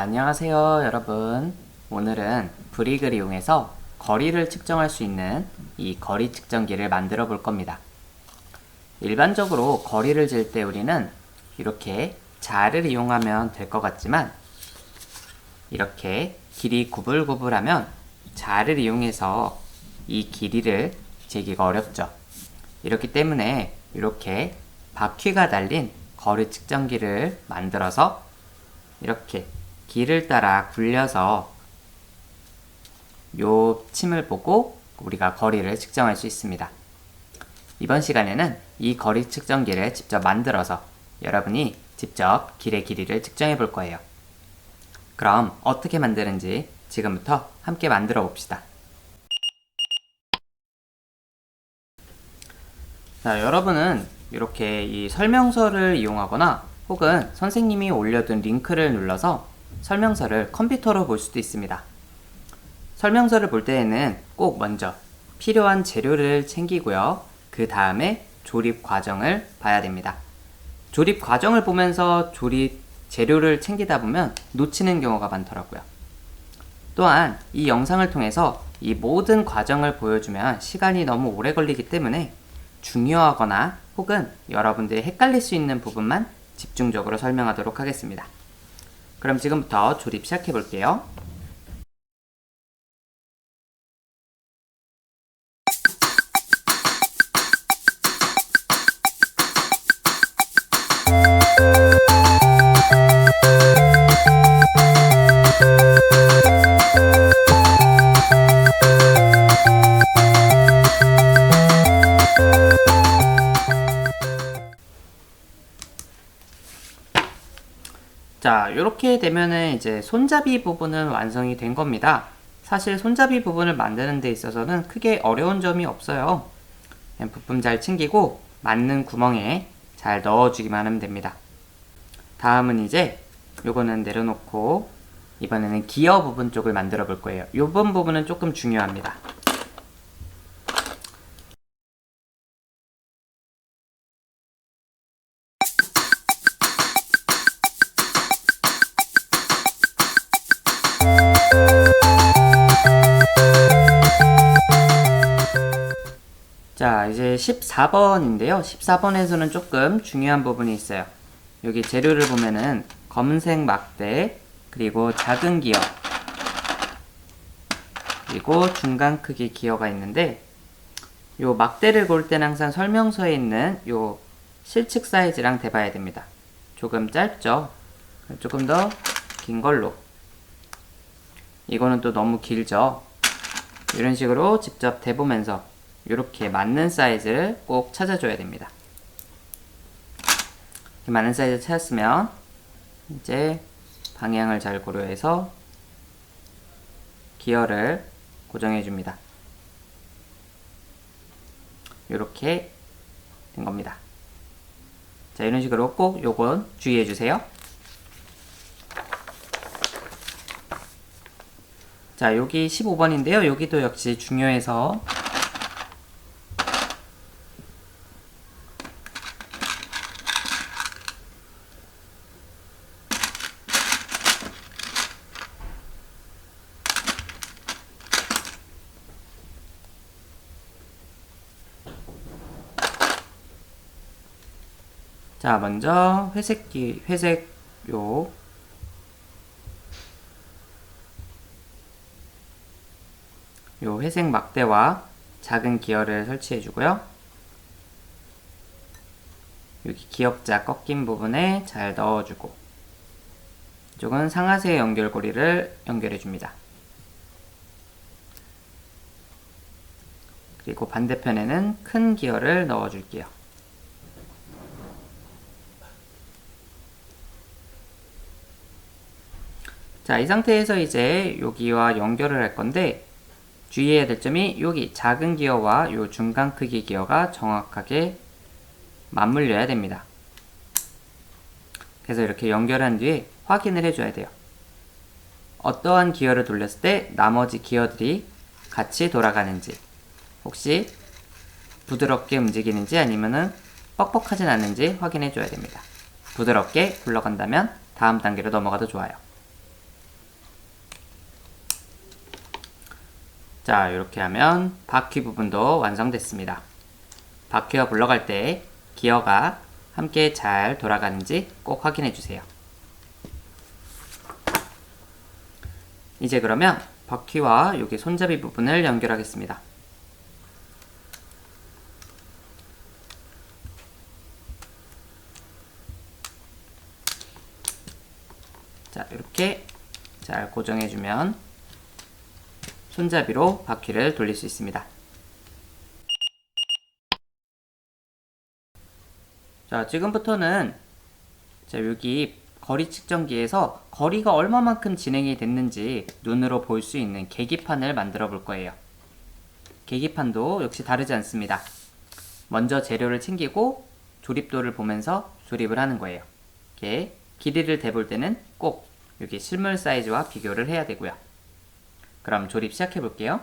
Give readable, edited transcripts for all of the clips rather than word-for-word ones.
안녕하세요, 여러분. 오늘은 브릭을 이용해서 거리를 측정할 수 있는 이 거리 측정기를 만들어 볼 겁니다. 일반적으로 거리를 잴 때 우리는 이렇게 자를 이용하면 될 것 같지만 이렇게 길이 구불구불하면 자를 이용해서 이 길이를 재기가 어렵죠. 이렇기 때문에 이렇게 바퀴가 달린 거리 측정기를 만들어서 이렇게 길을 따라 굴려서 요 침을 보고 우리가 거리를 측정할 수 있습니다. 이번 시간에는 이 거리 측정기를 직접 만들어서 여러분이 직접 길의 길이를 측정해 볼 거예요. 그럼 어떻게 만드는지 지금부터 함께 만들어 봅시다. 자, 여러분은 이렇게 이 설명서를 이용하거나 혹은 선생님이 올려둔 링크를 눌러서 설명서를 컴퓨터로 볼 수도 있습니다. 설명서를 볼 때에는 꼭 먼저 필요한 재료를 챙기고요. 그 다음에 조립 과정을 봐야 됩니다. 조립 과정을 보면서 조립 재료를 챙기다 보면 놓치는 경우가 많더라고요. 또한 이 영상을 통해서 이 모든 과정을 보여주면 시간이 너무 오래 걸리기 때문에 중요하거나 혹은 여러분들이 헷갈릴 수 있는 부분만 집중적으로 설명하도록 하겠습니다. 그럼 지금부터 조립 시작해 볼게요. 자, 이렇게 되면은 이제 손잡이 부분은 완성이 된 겁니다. 사실 손잡이 부분을 만드는 데 있어서는 크게 어려운 점이 없어요. 그냥 부품 잘 챙기고 맞는 구멍에 잘 넣어주기만 하면 됩니다. 다음은 이제 요거는 내려놓고 이번에는 기어 부분 쪽을 만들어 볼 거예요. 요번 부분은 조금 중요합니다. 자, 이제 14번인데요. 14번에서는 조금 중요한 부분이 있어요. 여기 재료를 보면은 검은색 막대, 그리고 작은 기어, 그리고 중간 크기 기어가 있는데 요 막대를 고를 때는 항상 설명서에 있는 요 실측 사이즈랑 대봐야 됩니다. 조금 짧죠? 조금 더 긴 걸로. 이거는 또 너무 길죠? 이런 식으로 직접 대보면서 이렇게 맞는 사이즈를 꼭 찾아줘야 됩니다. 이렇게 맞는 사이즈 찾았으면 이제 방향을 잘 고려해서 기어를 고정해 줍니다. 이렇게 된 겁니다. 자, 이런 식으로 꼭 요건 주의해 주세요. 자, 여기 15번인데요. 여기도 역시 중요해서 자, 먼저 회색 요 회색 막대와 작은 기어를 설치해 주고요. 여기 기역자 꺾인 부분에 잘 넣어주고 이쪽은 상하세 연결고리를 연결해 줍니다. 그리고 반대편에는 큰 기어를 넣어 줄게요. 자, 이 상태에서 이제 여기와 연결을 할 건데 주의해야 될 점이 여기 작은 기어와 요 중간 크기 기어가 정확하게 맞물려야 됩니다. 그래서 이렇게 연결한 뒤에 확인을 해줘야 돼요. 어떠한 기어를 돌렸을 때 나머지 기어들이 같이 돌아가는지, 혹시 부드럽게 움직이는지 아니면은 뻑뻑하진 않는지 확인해 줘야 됩니다. 부드럽게 굴러간다면 다음 단계로 넘어가도 좋아요. 자, 이렇게 하면 바퀴 부분도 완성됐습니다. 바퀴가 굴러갈 때 기어가 함께 잘 돌아가는지 꼭 확인해 주세요. 이제 그러면 바퀴와 여기 손잡이 부분을 연결하겠습니다. 자, 이렇게 잘 고정해주면 손잡이로 바퀴를 돌릴 수 있습니다. 자, 지금부터는 여기 거리 측정기에서 거리가 얼마만큼 진행이 됐는지 눈으로 볼 수 있는 계기판을 만들어 볼 거예요. 계기판도 역시 다르지 않습니다. 먼저 재료를 챙기고 조립도를 보면서 조립을 하는 거예요. 이렇게 길이를 대볼 때는 꼭 여기 실물 사이즈와 비교를 해야 되고요. 그럼 조립 시작해 볼게요.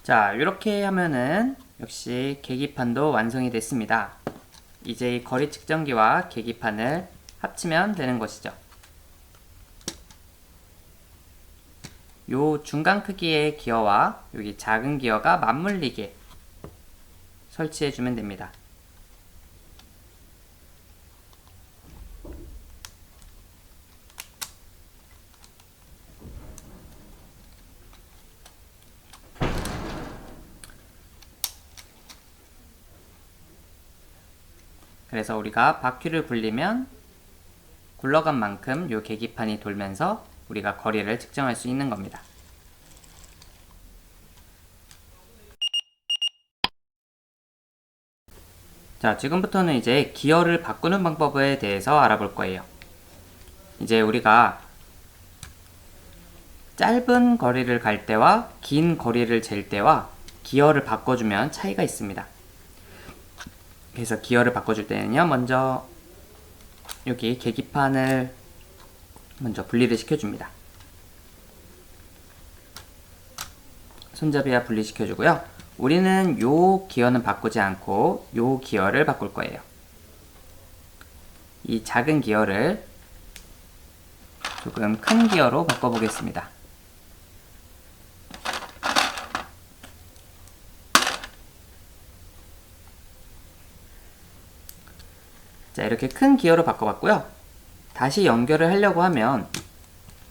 자, 이렇게 하면은 역시 계기판도 완성이 됐습니다. 이제 이 거리 측정기와 계기판을 합치면 되는 것이죠. 요 중간 크기의 기어와 여기 작은 기어가 맞물리게 설치해주면 됩니다. 그래서 우리가 바퀴를 굴리면 굴러간 만큼 요 계기판이 돌면서 우리가 거리를 측정할 수 있는 겁니다. 자, 지금부터는 이제 기어를 바꾸는 방법에 대해서 알아볼 거예요. 이제 우리가 짧은 거리를 갈 때와 긴 거리를 잴 때와 기어를 바꿔주면 차이가 있습니다. 그래서 기어를 바꿔줄 때는요, 먼저 여기 계기판을 먼저 분리를 시켜줍니다. 손잡이와 분리시켜주고요. 우리는 요 기어는 바꾸지 않고 요 기어를 바꿀 거예요. 이 작은 기어를 조금 큰 기어로 바꿔보겠습니다. 자, 이렇게 큰 기어로 바꿔봤고요. 다시 연결을 하려고 하면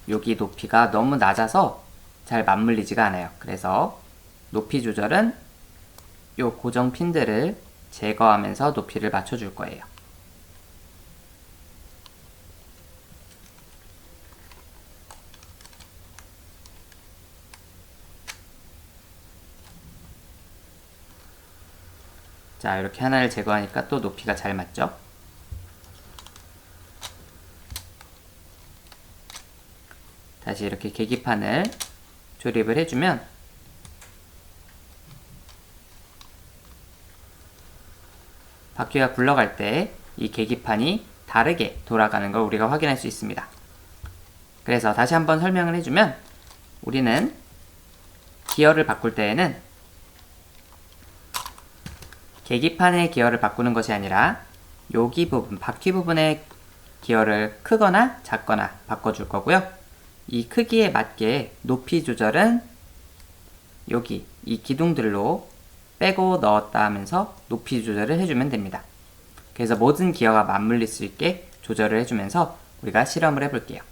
여기 높이가 너무 낮아서 잘 맞물리지가 않아요. 그래서 높이 조절은 요 고정 핀들을 제거하면서 높이를 맞춰줄 거예요. 자, 이렇게 하나를 제거하니까 또 높이가 잘 맞죠? 다시 이렇게 계기판을 조립을 해주면 바퀴가 굴러갈 때 이 계기판이 다르게 돌아가는 걸 우리가 확인할 수 있습니다. 그래서 다시 한번 설명을 해주면 우리는 기어를 바꿀 때에는 계기판의 기어를 바꾸는 것이 아니라 여기 부분, 바퀴 부분의 기어를 크거나 작거나 바꿔줄 거고요. 이 크기에 맞게 높이 조절은 여기 이 기둥들로 빼고 넣었다 하면서 높이 조절을 해주면 됩니다. 그래서 모든 기어가 맞물릴 수 있게 조절을 해주면서 우리가 실험을 해볼게요.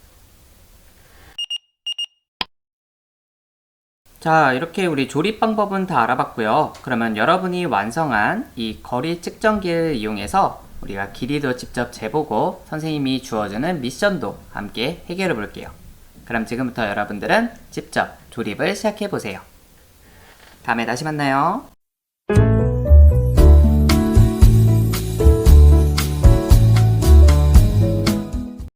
자, 이렇게 우리 조립 방법은 다 알아봤고요. 그러면 여러분이 완성한 이 거리 측정기를 이용해서 우리가 길이도 직접 재보고 선생님이 주어주는 미션도 함께 해결해 볼게요. 그럼 지금부터 여러분들은 직접 조립을 시작해 보세요. 다음에 다시 만나요.